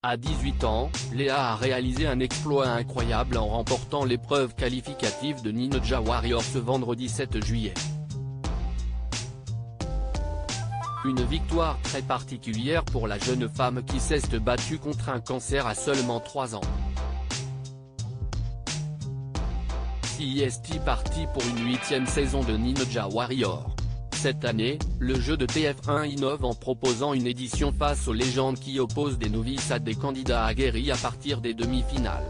À 18 ans, Léa a réalisé un exploit incroyable en remportant l'épreuve qualificative de Ninja Warrior ce vendredi 7 juillet. Une victoire très particulière pour la jeune femme qui s'est battue contre un cancer à seulement 3 ans. CIST parti pour une 8e saison de Ninja Warrior. Cette année, le jeu de TF1 innove en proposant une édition face aux légendes qui opposent des novices à des candidats aguerris à partir des demi-finales.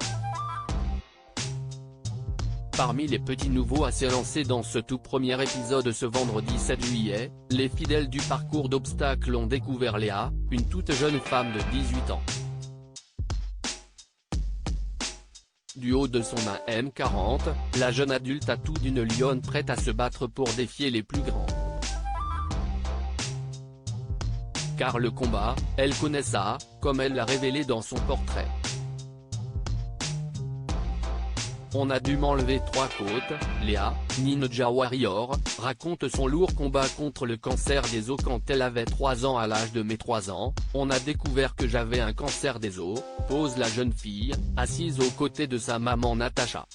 Parmi les petits nouveaux à s'élancer dans ce tout premier épisode ce vendredi 7 juillet, les fidèles du parcours d'obstacles ont découvert Léa, une toute jeune femme de 18 ans. Du haut de son 1m40, la jeune adulte a tout d'une lionne prête à se battre pour défier les plus grands. Car le combat, elle connaît ça, comme elle l'a révélé dans son portrait. On a dû m'enlever 3 côtes, Léa, Ninja Warrior, raconte son lourd combat contre le cancer des os quand elle avait 3 ans. À l'âge de mes 3 ans, on a découvert que j'avais un cancer des os, pose la jeune fille, assise aux côtés de sa maman Natacha.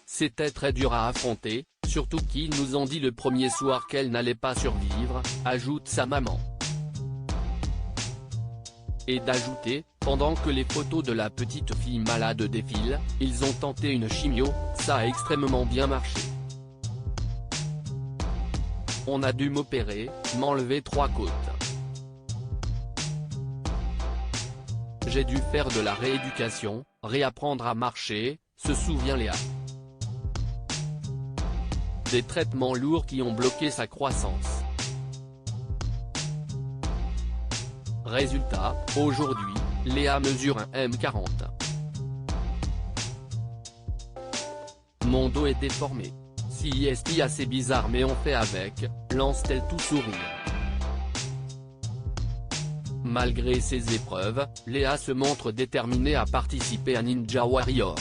C'était très dur à affronter, surtout qu'ils nous ont dit le premier soir qu'elle n'allait pas survivre, ajoute sa maman. Et d'ajouter, pendant que les photos de la petite fille malade défilent, ils ont tenté une chimio, ça a extrêmement bien marché. On a dû m'opérer, m'enlever 3 côtes. J'ai dû faire de la rééducation, réapprendre à marcher, se souvient Léa. Des traitements lourds qui ont bloqué sa croissance. Résultat, aujourd'hui, Léa mesure 1m40. Mon dos est déformé. CIST assez bizarre mais on fait avec, lance-t-elle tout sourire. Malgré ces épreuves, Léa se montre déterminée à participer à Ninja Warrior.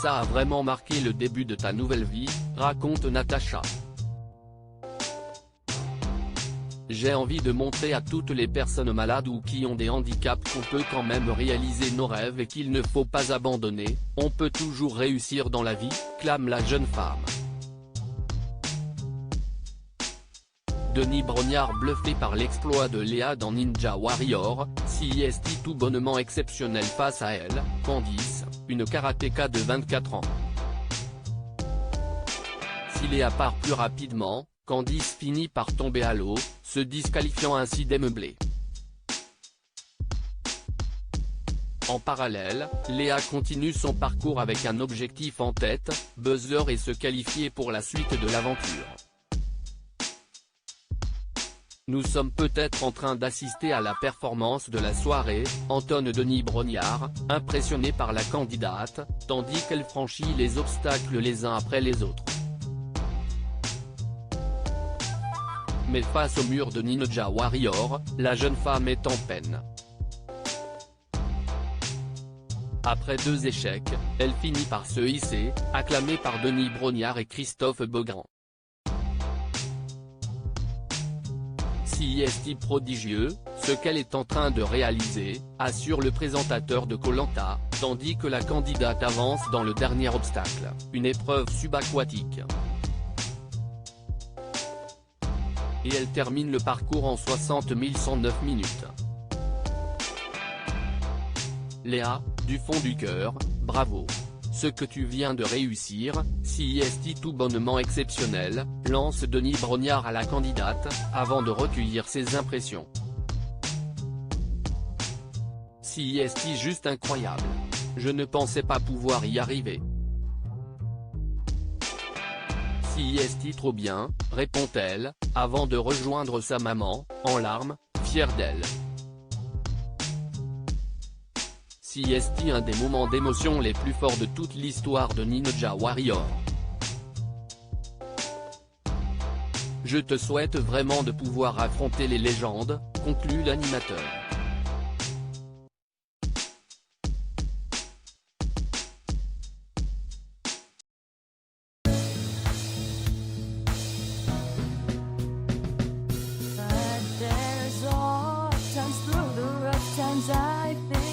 Ça a vraiment marqué le début de ta nouvelle vie, raconte Natacha. J'ai envie de montrer à toutes les personnes malades ou qui ont des handicaps qu'on peut quand même réaliser nos rêves et qu'il ne faut pas abandonner, on peut toujours réussir dans la vie, clame la jeune femme. Denis Brognard bluffé par l'exploit de Léa dans Ninja Warrior, CIST tout bonnement exceptionnel face à elle, Candice, une karatéka de 24 ans. Si Léa part plus rapidement, Candice finit par tomber à l'eau, se disqualifiant ainsi des meublés. En parallèle, Léa continue son parcours avec un objectif en tête, buzzer et se qualifier pour la suite de l'aventure. Nous sommes peut-être en train d'assister à la performance de la soirée, entonne Denis Brognard, impressionné par la candidate, tandis qu'elle franchit les obstacles les uns après les autres. Mais face au mur de Ninja Warrior, la jeune femme est en peine. Après 2 échecs, elle finit par se hisser, acclamée par Denis Brognard et Christophe Beaugrand. CIST prodigieux, ce qu'elle est en train de réaliser, assure le présentateur de Koh-Lanta, tandis que la candidate avance dans le dernier obstacle, une épreuve subaquatique. Et elle termine le parcours en 60 109 minutes. Léa, du fond du cœur, bravo. Ce que tu viens de réussir, CIST tout bonnement exceptionnel, lance Denis Brognard à la candidate, avant de recueillir ses impressions. CIST juste incroyable. Je ne pensais pas pouvoir y arriver. CIST trop bien, répond-elle, avant de rejoindre sa maman, en larmes, fière d'elle. CIST un des moments d'émotion les plus forts de toute l'histoire de Ninja Warrior. Je te souhaite vraiment de pouvoir affronter les légendes, conclut l'animateur. life.